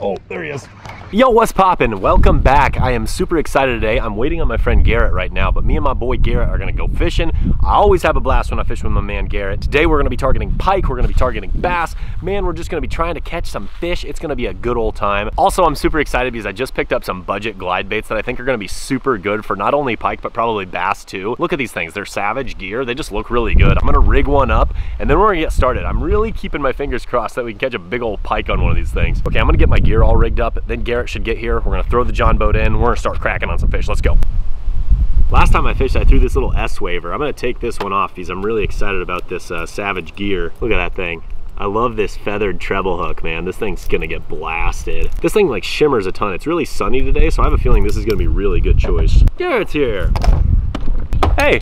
Oh, there he is. Yo, what's poppin'? Welcome back. I am super excited today. I'm waiting on my friend Garrett right now, but me and my boy Garrett are gonna go fishing. I always have a blast when I fish with my man Garrett. Today we're gonna be targeting pike, we're gonna be targeting bass. Man, we're just gonna be trying to catch some fish. It's gonna be a good old time. Also, I'm super excited because I just picked up some budget glide baits that I think are gonna be super good for not only pike, but probably bass too. Look at these things, they're Savage gear. They just look really good. I'm gonna rig one up and then we're gonna get started. I'm really keeping my fingers crossed that we can catch a big old pike on one of these things. Okay, I'm gonna get my gear all rigged up, then Garrett should get here. We're gonna throw the John boat in. We're gonna start cracking on some fish. Let's go. Last time I fished, I threw this little S waver. I'm gonna take this one off because I'm really excited about this Savage gear. Look at that thing. I love this feathered treble hook, man. This thing's gonna get blasted. This thing like shimmers a ton. It's really sunny today, so I have a feeling this is gonna be a really good choice. Garrett's here. Hey.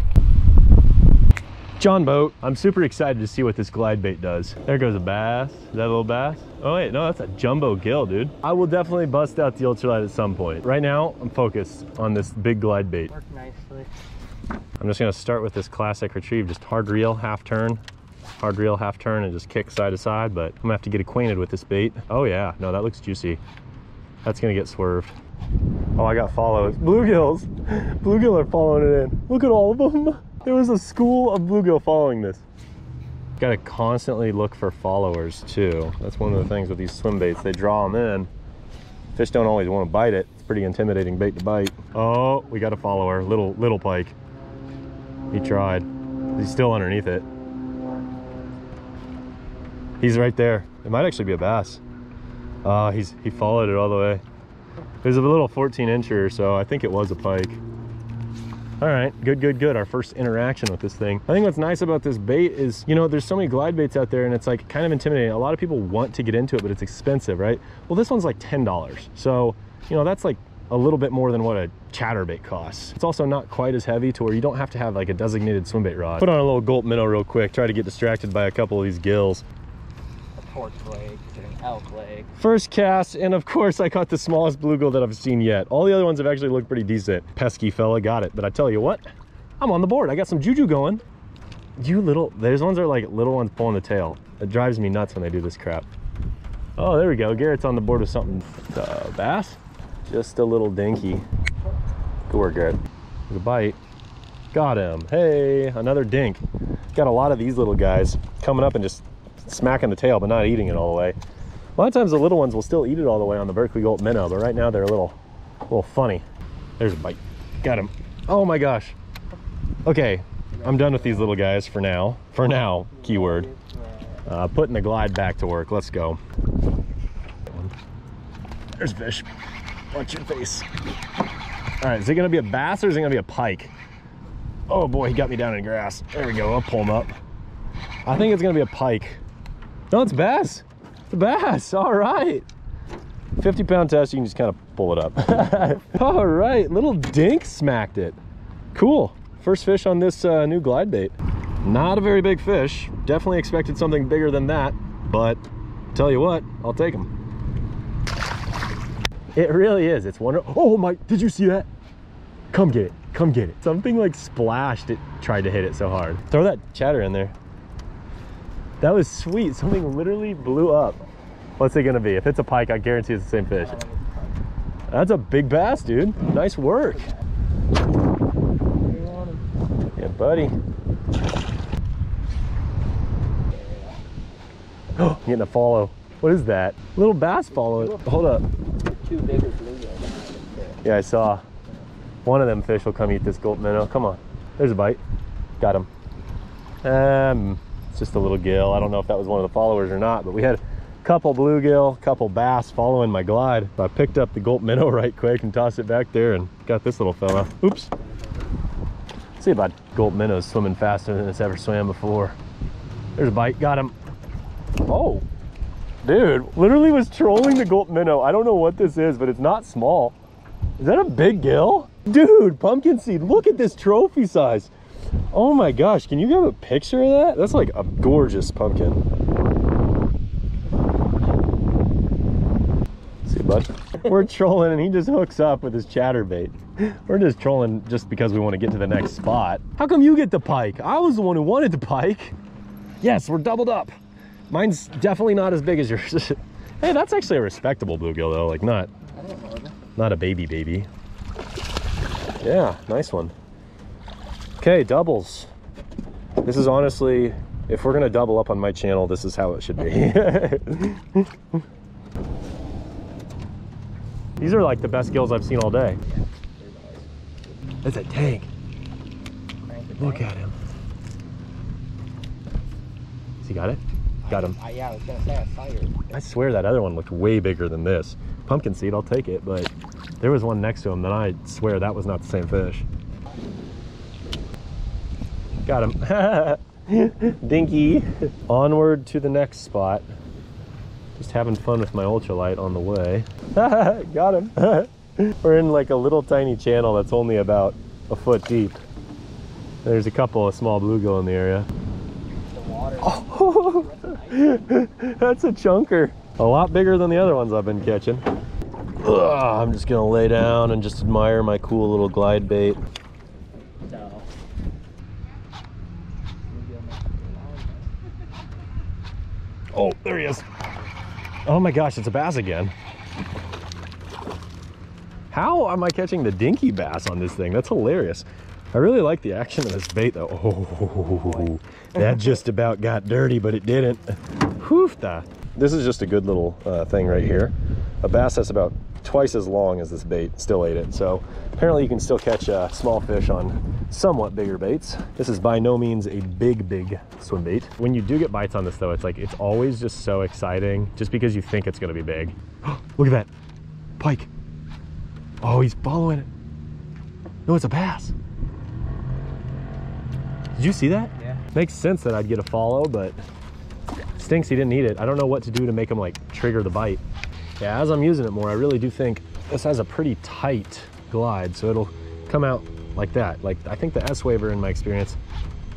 John boat. I'm super excited to see what this glide bait does. There goes a bass. Is that a little bass? Oh wait, no, that's a jumbo gill, dude. I will definitely bust out the ultralight at some point. Right now, I'm focused on this big glide bait. Worked nicely. I'm just gonna start with this classic retrieve, just hard reel, half turn, and just kick side to side, but I'm gonna have to get acquainted with this bait. Oh yeah, no, that looks juicy. That's gonna get swerved. Oh, I got follows. Bluegills. Bluegill are following it in. Look at all of them. There was a school of bluegill following this. Gotta constantly look for followers too. That's one of the things with these swim baits. They draw them in. Fish don't always want to bite it. It's pretty intimidating bait to bite. Oh, we got a follower, little pike. He tried. He's still underneath it. He's right there. It might actually be a bass. He followed it all the way. There's a little 14-incher, so I think it was a pike. All right, good. Our first interaction with this thing. I think what's nice about this bait is, you know, there's so many glide baits out there and it's like kind of intimidating. A lot of people want to get into it, but it's expensive, right? Well, this one's like $10. So, you know, that's like a little bit more than what a chatterbait costs. It's also not quite as heavy to where you don't have to have like a designated swim bait rod. Put on a little gulp minnow real quick, try to get distracted by a couple of these gills. A torch leg, an elk leg. First cast, and of course I caught the smallest bluegill that I've seen yet. All the other ones have actually looked pretty decent. Pesky fella got it, but I tell you what, I'm on the board. I got some juju going. Those ones are like little ones pulling the tail. It drives me nuts when they do this crap. Oh, there we go. Garrett's on the board with something. Bass? Just a little dinky. Good work, Garrett. There's a bite. Got him. Hey, another dink. Got a lot of these little guys coming up and just smacking the tail, but not eating it all the way. A lot of times the little ones will still eat it all the way on the Berkeley Gulp minnow, but right now they're a little funny. There's a bite. Got him. Oh my gosh. Okay, I'm done with these little guys for now. For now, keyword. Putting the glide back to work. Let's go. There's fish. Watch your face. All right, is it gonna be a bass or is it gonna be a pike? Oh boy, he got me down in grass. There we go, I'll pull him up. I think it's gonna be a pike. No, it's bass. It's a bass, all right. 50-pound test, you can just kind of pull it up. All right, little dink smacked it. Cool, first fish on this new glide bait. Not a very big fish. Definitely expected something bigger than that, but tell you what, I'll take them. It really is, it's wonderful. Oh my, did you see that? Come get it, come get it. Something like splashed, it tried to hit it so hard. Throw that chatter in there. That was sweet, something literally blew up. What's it gonna be? If it's a pike, I guarantee it's the same fish. That's a big bass, dude. Nice work. Yeah, buddy. Oh, getting a follow. What is that? Little bass follow. Hold up. Two bigger bluegill. Yeah, I saw. One of them fish will come eat this gulp minnow. Come on. There's a bite. Got him. It's just a little gill. I don't know if that was one of the followers or not, but we had a couple bluegill, couple bass following my glide. I picked up the gulp minnow right quick and tossed it back there and got this little fella. Oops. See you, bud. Gulp minnow's swimming faster than it's ever swam before. There's a bite. Got him. Oh, dude, literally was trolling the gulp minnow. I don't know what this is, but it's not small. Is that a big gill? Dude, pumpkin seed, look at this trophy size. Oh my gosh, can you grab a picture of that? That's like a gorgeous pumpkin. See, bud? We're trolling and he just hooks up with his chatterbait. We're just trolling just because we want to get to the next spot. How come you get the pike? I was the one who wanted the pike. Yes, we're doubled up. Mine's definitely not as big as yours. Hey, that's actually a respectable bluegill though, like not a baby. Yeah, nice one. Okay, doubles. This is honestly, if we're gonna double up on my channel, this is how it should be. These are like the best gills I've seen all day. That's a tank. Look at him. Has he got it? Got him. Yeah, I was gonna say I saw yours. I swear that other one looked way bigger than this. Pumpkin seed, I'll take it, but there was one next to him that I swear that was not the same fish. Got him. Dinky. Onward to the next spot. Just having fun with my ultralight on the way. Got him. We're in like a little tiny channel that's only about a foot deep. There's a couple of small bluegill in the area. The water. Oh, that's a chunker. A lot bigger than the other ones I've been catching. Ugh, I'm just gonna lay down and just admire my cool little glide bait. No. Oh, there he is. Oh my gosh, it's a bass again. How am I catching the dinky bass on this thing? That's hilarious. I really like the action of this bait though. Oh, that just about got dirty, but it didn't. Whew-da. This is just a good little thing right here. A bass that's about twice as long as this bait still ate it. So apparently you can still catch small fish on somewhat bigger baits. This is by no means a big swim bait. When you do get bites on this though, it's like, it's always just so exciting just because you think it's gonna be big. Look at that, pike. Oh, he's following it. No, it's a bass. Did you see that? Yeah. Makes sense that I'd get a follow, but stinks he didn't eat it. I don't know what to do to make him like trigger the bite. Yeah, as I'm using it more, I really do think this has a pretty tight glide, so it'll come out like that. Like, I think the S-Waver, in my experience,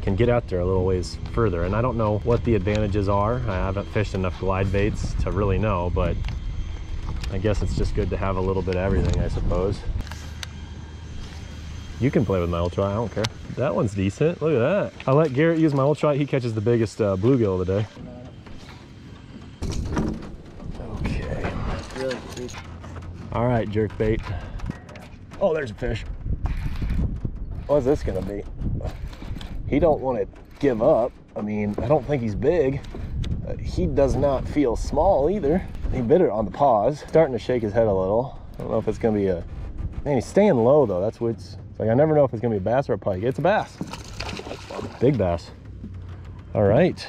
can get out there a little ways further, and I don't know what the advantages are. I haven't fished enough glide baits to really know, but I guess it's just good to have a little bit of everything, I suppose. You can play with my ultralight, I don't care. That one's decent, look at that. I let Garrett use my ultralight, he catches the biggest bluegill of the day. Okay. Really sweet. All right, jerk bait. Oh, there's a fish. What's this gonna be? He don't want to give up. I mean, I don't think he's big. He does not feel small either. He bit it on the paws, starting to shake his head a little. I don't know if it's gonna be a, man, he's staying low though. That's what's, it's like, I never know if it's gonna be a bass or a pike. It's a bass. Big bass. All right.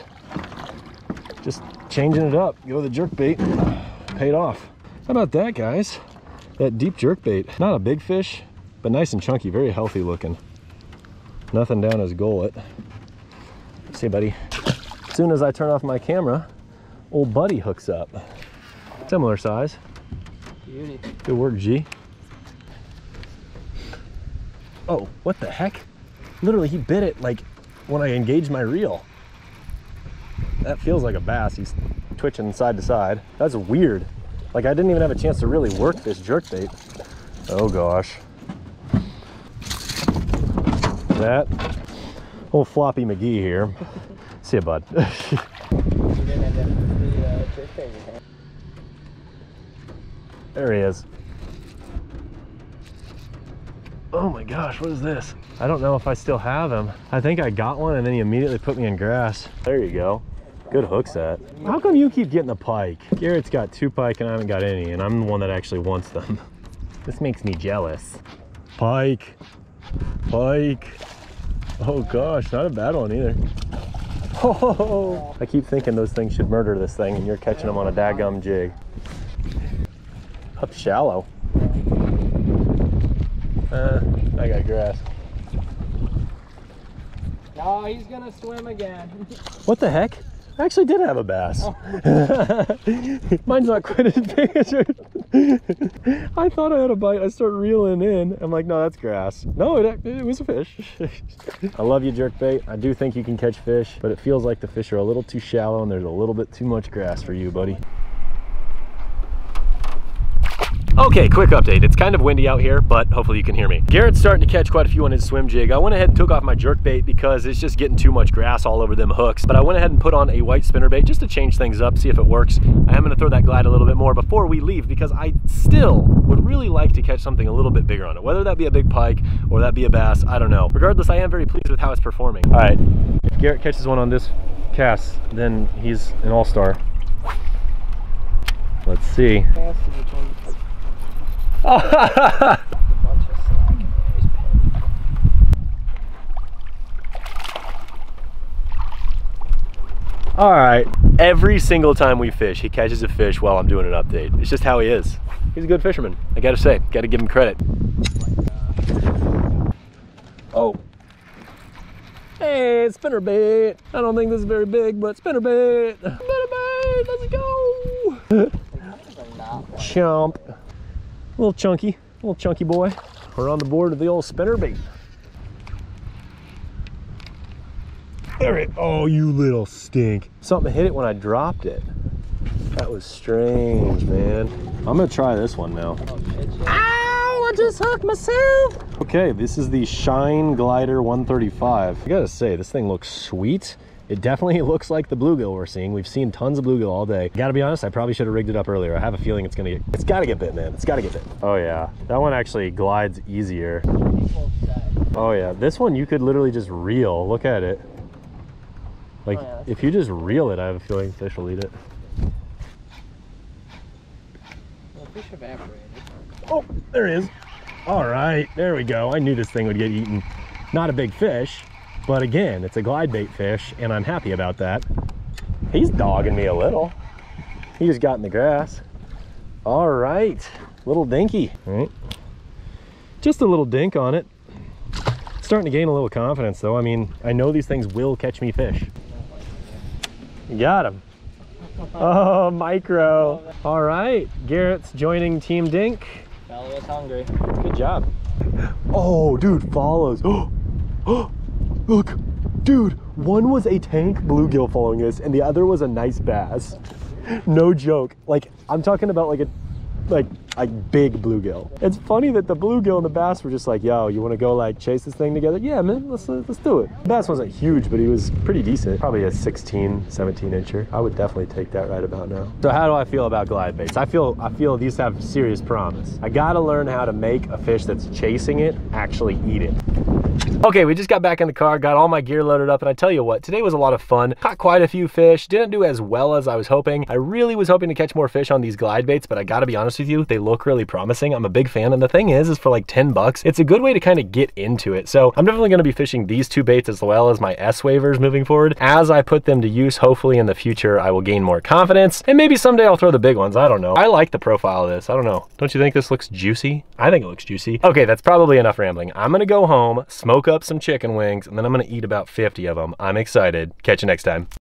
Just changing it up. Go to the jerk bait. Paid off. How about that, guys? That deep jerk bait. Not a big fish, but nice and chunky, very healthy looking. Nothing down his gullet. See, buddy. As soon as I turn off my camera, old buddy hooks up. Similar size. Beauty. Good work, G. Oh, what the heck? Literally, he bit it like when I engaged my reel. That feels like a bass. He's twitching side to side. That's weird. Like, I didn't even have a chance to really work this jerk bait. Oh gosh. That old floppy McGee here. See ya, bud. You didn't end up with the jerk bait in your hand. There he is. Oh my gosh, what is this? I don't know if I still have him. I think I got one and then he immediately put me in grass. There you go. Good hook set. How come you keep getting a pike? Garrett's got 2 pike and I haven't got any, and I'm the one that actually wants them. This makes me jealous. Pike. Pike. Oh gosh, not a bad one either. Oh, I keep thinking those things should murder this thing and you're catching them on a daggum jig. Up shallow. I got grass. No, he's gonna swim again. What the heck? I actually did have a bass. Oh. Mine's not quite as big as yours. I thought I had a bite. I start reeling in. I'm like, no, that's grass. No, it was a fish. I love you, jerkbait. I do think you can catch fish, but it feels like the fish are a little too shallow and there's a little bit too much grass for you, buddy. Okay, quick update. It's kind of windy out here, but hopefully you can hear me. Garrett's starting to catch quite a few on his swim jig. I went ahead and took off my jerk bait because it's just getting too much grass all over them hooks. But I went ahead and put on a white spinnerbait just to change things up, see if it works. I am gonna throw that glide a little bit more before we leave because I still would really like to catch something a little bit bigger on it. Whether that be a big pike or that be a bass, I don't know. Regardless, I am very pleased with how it's performing. All right, if Garrett catches one on this cast, then he's an all-star. Let's see. All right, every single time we fish, he catches a fish while I'm doing an update. It's just how he is. He's a good fisherman, I gotta say, gotta give him credit. Oh. Hey, spinnerbait. I don't think this is very big, but spinnerbait. Spinnerbait, let's go. Chomp. A little chunky boy. We're on the board of the old spinnerbait. There it, oh, you little stink. Something hit it when I dropped it. That was strange, man. I'm gonna try this one now. Ow, I just hooked myself. Okay, this is the Shine Glider 135. I gotta say, this thing looks sweet. It definitely looks like the bluegill we're seeing. We've seen tons of bluegill all day. Gotta be honest, I probably should have rigged it up earlier. I have a feeling it's gotta get bit, man. It's gotta get bit. Oh yeah, that one actually glides easier. Oh yeah, this one you could literally just reel. Look at it. Like, oh, yeah, if you just reel it, I have a feeling fish will eat it. Well, fish evaporated. Oh, there it is. All right, there we go. I knew this thing would get eaten. Not a big fish. But again, it's a glide bait fish, and I'm happy about that. He's dogging me a little. He just got in the grass. All right, little dinky. All right. Just a little dink on it. Starting to gain a little confidence though. I mean, I know these things will catch me fish. You got him. Oh, micro. All right, Garrett's joining Team Dink. Fellow is hungry. Good job. Oh, dude, follows. Oh. Look, dude, one was a tank bluegill following us and the other was a nice bass. No joke. Like, I'm talking about like a big bluegill. It's funny that the bluegill and the bass were just like, yo, you want to go like chase this thing together? Yeah, man, let's do it. The bass wasn't huge, but he was pretty decent. Probably a 16, 17 incher. I would definitely take that right about now. So how do I feel about glide baits? I feel these have serious promise. I gotta learn how to make a fish that's chasing it actually eat it. Okay, we just got back in the car, got all my gear loaded up, and I tell you what, today was a lot of fun. Caught quite a few fish, didn't do as well as I was hoping. I really was hoping to catch more fish on these glide baits, but I gotta be honest with you, they look really promising. I'm a big fan, and the thing is for like 10 bucks, it's a good way to kind of get into it. So I'm definitely gonna be fishing these two baits as well as my S-Wavers moving forward. As I put them to use, hopefully in the future, I will gain more confidence, and maybe someday I'll throw the big ones, I don't know. I like the profile of this, I don't know. Don't you think this looks juicy? I think it looks juicy. Okay, that's probably enough rambling. I'm gonna go home, smoke up some chicken wings, and then I'm gonna eat about 50 of them. I'm excited. Catch you next time.